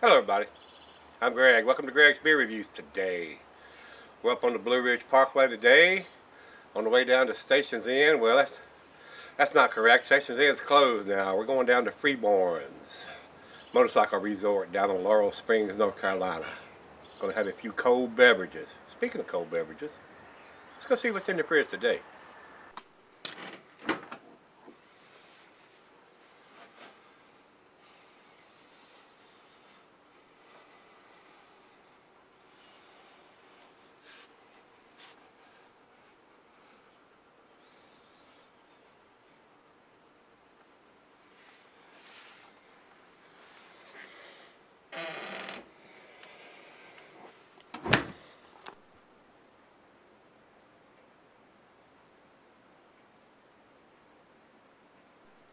Hello everybody, I'm Greg. Welcome to Gregsbeerreviews today. We're up on the Blue Ridge Parkway today, on the way down to Stations Inn. Well, that's not correct. Stations Inn is closed now. We're going down to Freeborn's Motorcycle Resort down in Laurel Springs, North Carolina. Going to have a few cold beverages. Speaking of cold beverages, let's go see what's in the fridge today.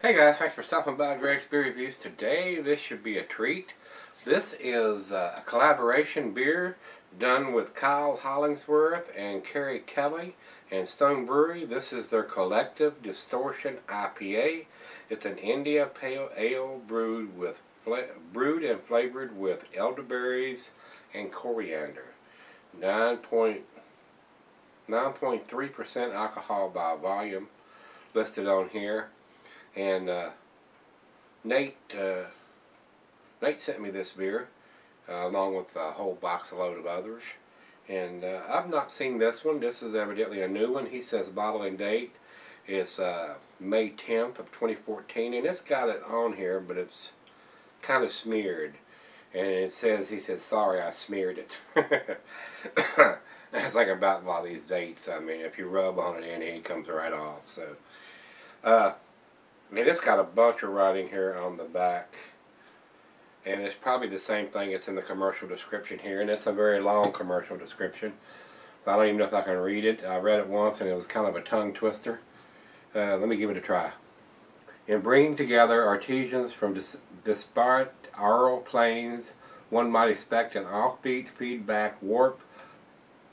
Hey guys, thanks for stopping by Gregsbeerreviews today. This should be a treat. This is a collaboration beer done with Kyle Hollingsworth and Keri Kelli and Stone Brewery. This is their collective Distortion IPA. It's an India Pale Ale brewed and flavored with elderberries and coriander. 9.3% alcohol by volume listed on here. And Nate sent me this beer along with a whole load of others. And I've not seen this one. This is evidently a new one. He says bottling date is May 10th of 2014, and it's got it on here, but it's kind of smeared. And it says, he says, sorry, I smeared it. That's like about a lot of these dates. I mean, if you rub on it in, it comes right off. So. And it's got a bunch of writing here on the back, and it's probably the same thing that's in the commercial description here, and it's a very long commercial description. I don't even know if I can read it. I read it once and it was kind of a tongue twister. Let me give it a try. In bringing together artisans from disparate aural planes, one might expect an offbeat feedback warp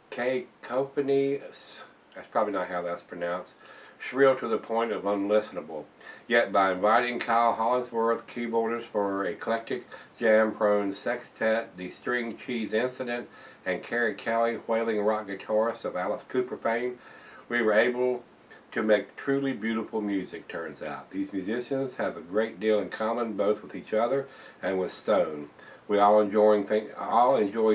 cacophony. That's probably not how that's pronounced. Shrill to the point of unlistenable. Yet by inviting Kyle Hollingsworth, keyboardist for Eclectic Jam-Prone Sextet, The String Cheese Incident, and Keri Kelli, wailing rock guitarist of Alice Cooper fame, we were able to make truly beautiful music, turns out. These musicians have a great deal in common both with each other and with Stone. We all enjoy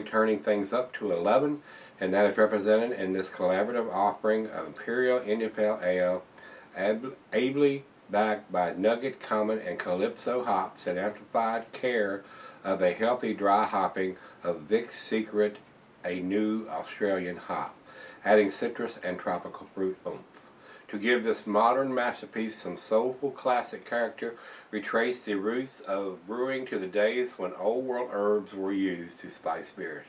turning things up to 11, and that is represented in this collaborative offering of Imperial India Pale Ale, ably backed by Nugget, Common, and Calypso hops and amplified care of a healthy dry hopping of Vic's Secret, a new Australian hop, adding citrus and tropical fruit oomph. To give this modern masterpiece some soulful classic character, we trace the roots of brewing to the days when old world herbs were used to spice beers,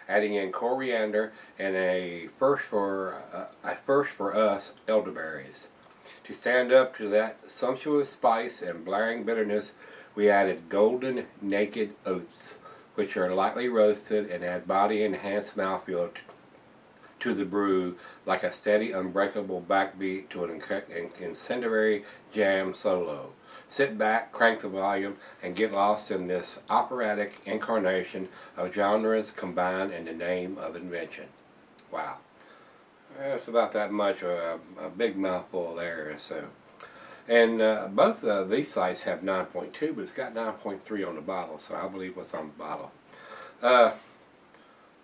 adding in coriander and a first for us, elderberries. To stand up to that sumptuous spice and blaring bitterness, we added golden naked oats, which are lightly roasted and add body-enhanced mouthfeel to the brew like a steady, unbreakable backbeat to an incendiary jam solo. Sit back, crank the volume, and get lost in this operatic incarnation of genres combined in the name of invention. Wow. That's about that much, a big mouthful there. So, and both of these sites have 9.2, but it's got 9.3 on the bottle, so I believe what's on the bottle.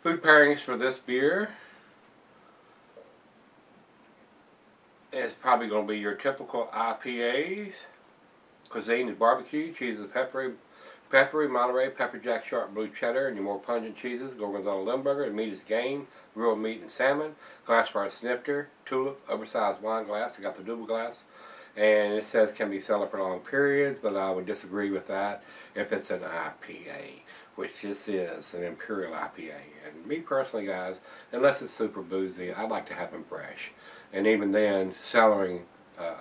Food pairings for this beer is probably going to be your typical IPAs. Cuisine is barbecue, cheese is peppery Monterey, pepper jack, sharp blue cheddar, and your more pungent cheeses, Gorgonzola Limburger. The meat is game, grilled meat and salmon. Glassware snifter, tulip, oversized wine glass. I got the double glass, and it says can be sold for long periods, but I would disagree with that if it's an IPA, which this is an Imperial IPA. And me personally, guys, unless it's super boozy, I like to have them fresh. And even then, cellaring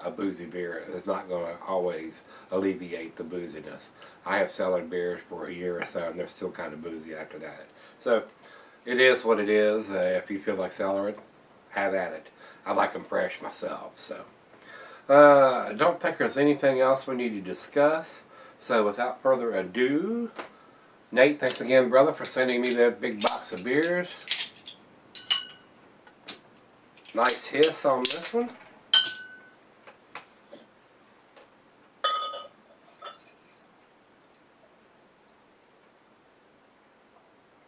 a boozy beer is not going to always alleviate the booziness. I have cellared beers for a year or so, and they're still kind of boozy after that. So, it is what it is. If you feel like cellaring, have at it. I like them fresh myself. So, I don't think there's anything else we need to discuss. So, without further ado, Nate, thanks again, brother, for sending me that big box of beers. Nice hiss on this one.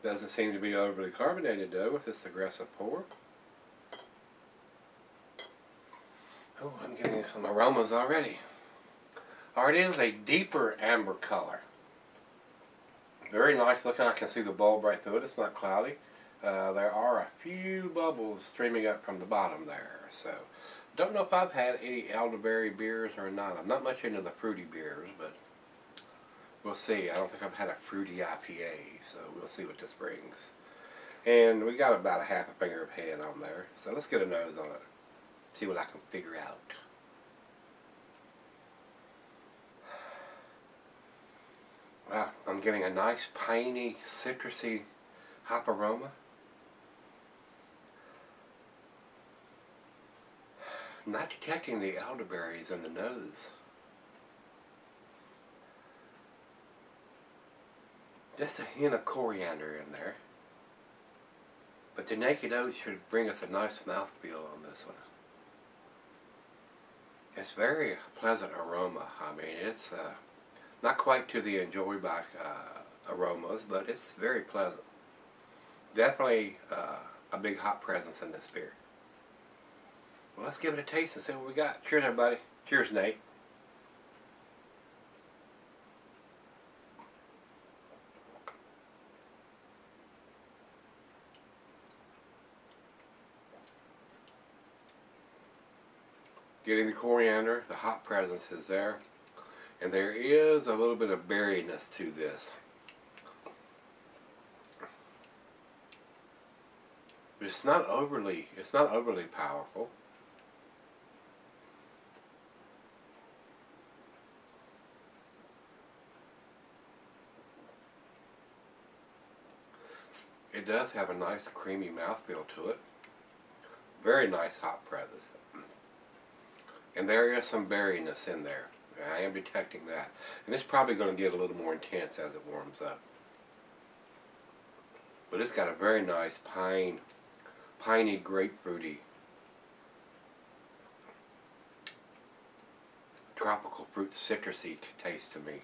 Doesn't seem to be overly carbonated though with this aggressive pour. Oh, I'm getting some aromas already. Alright, it is a deeper amber color. Very nice looking. I can see the bulb right through it. It's not cloudy. There are a few bubbles streaming up from the bottom there. So, don't know if I've had any elderberry beers or not. I'm not much into the fruity beers, but we'll see. I don't think I've had a fruity IPA, so we'll see what this brings. And we got about a half a finger of head on there. So let's get a nose on it. See what I can figure out. Wow, I'm getting a nice piney, citrusy hop aroma. I'm not detecting the elderberries in the nose. Just a hint of coriander in there. But the naked oat should bring us a nice mouthfeel on this one. It's very pleasant aroma. I mean, it's not quite to the enjoy by aromas, but it's very pleasant. Definitely a big hop presence in this beer. Well, let's give it a taste and see what we got. Cheers, everybody. Cheers, Nate. Getting the coriander, the hop presence is there, and there is a little bit of berryness to this. But it's not overly powerful. It does have a nice creamy mouthfeel to it. Very nice hop presence. And there is some berryness in there. I am detecting that. And it's probably going to get a little more intense as it warms up. But it's got a very nice piney, grapefruity, tropical fruit citrusy taste to me.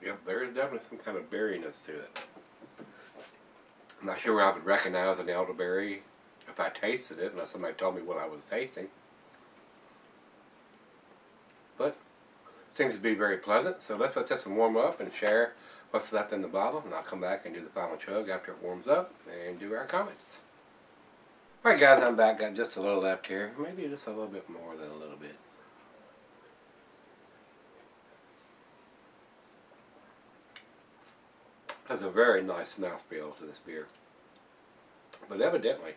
Yep, there is definitely some kind of berryness to it. I'm not sure I would recognize an elderberry if I tasted it, unless somebody told me what I was tasting. But it seems to be very pleasant, so let's let this one warm up and share what's left in the bottle, and I'll come back and do the final chug after it warms up and do our comments. Alright guys, I'm back. Got just a little left here. Maybe just a little bit more than a little bit. Has a very nice mouthfeel to this beer. But evidently,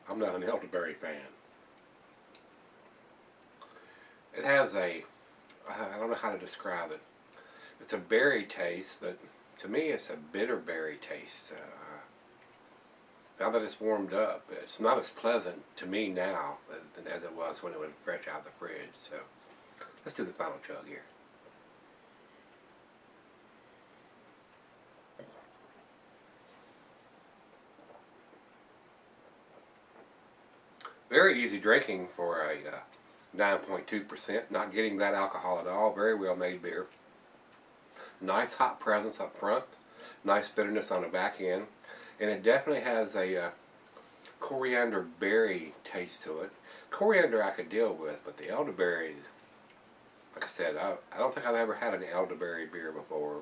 I'm not an elderberry fan. It has a, I don't know how to describe it. It's a berry taste, but to me it's a bitter berry taste. Now that it's warmed up, it's not as pleasant to me now as it was when it was fresh out of the fridge. So let's do the final chug here. Very easy drinking for a 9.2%. Not getting that alcohol at all. Very well made beer. Nice hop presence up front. Nice bitterness on the back end. And it definitely has a coriander berry taste to it. Coriander I could deal with, but the elderberries, like I said, I don't think I've ever had an elderberry beer before.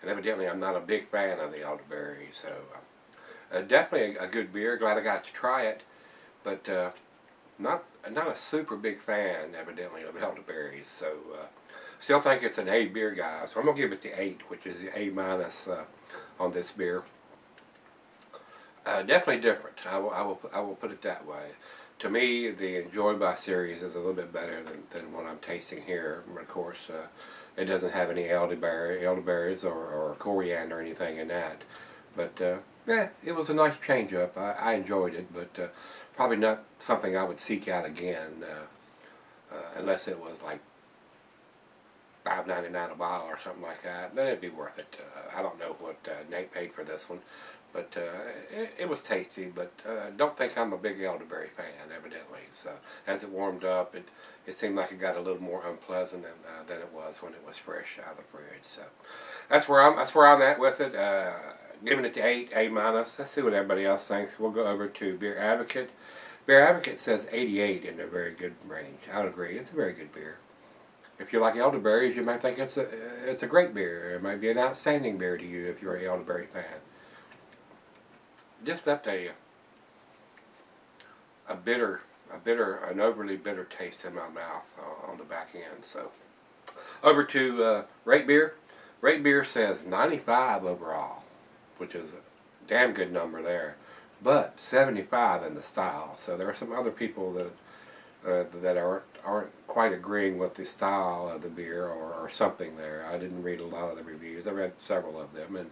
And evidently I'm not a big fan of the elderberry. So definitely a good beer. Glad I got to try it. But not a super big fan, evidently, of elderberries. So still think it's an A beer, guys. So I'm gonna give it the 8, which is the A minus on this beer. Definitely different. I will put it that way. To me, the Enjoy By series is a little bit better than what I'm tasting here. Of course, it doesn't have any elderberries or coriander or anything in that. But yeah, it was a nice change up. I enjoyed it, but probably not something I would seek out again unless it was like $5.99 a bottle or something like that. Then it'd be worth it. I don't know what Nate paid for this one, but it was tasty. But don't think I'm a big elderberry fan, evidently. So as it warmed up, it seemed like it got a little more unpleasant than it was when it was fresh out of the fridge. So that's where I'm at with it. Giving it to A minus. Let's see what everybody else thinks. We'll go over to Beer Advocate. Beer Advocate says 88 in a very good range. I would agree. It's a very good beer. If you like elderberries, you might think it's a great beer. It might be an outstanding beer to you if you're an elderberry fan. Just left an overly bitter taste in my mouth on the back end. So over to Rate Beer. Rate Beer says 95 overall, which is a damn good number there, but 75 in the style. So there are some other people that aren't quite agreeing with the style of the beer or something there. I didn't read a lot of the reviews. I read several of them, and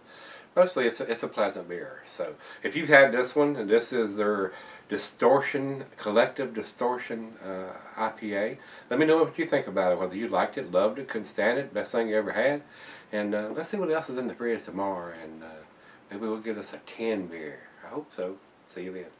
mostly it's a pleasant beer. So if you've had this one, and this is their Collective Distortion IPA, let me know what you think about it, whether you liked it, loved it, couldn't stand it, best thing you ever had. And let's see what else is in the fridge tomorrow, and maybe we'll get us a 10 beer. I hope so. See you then.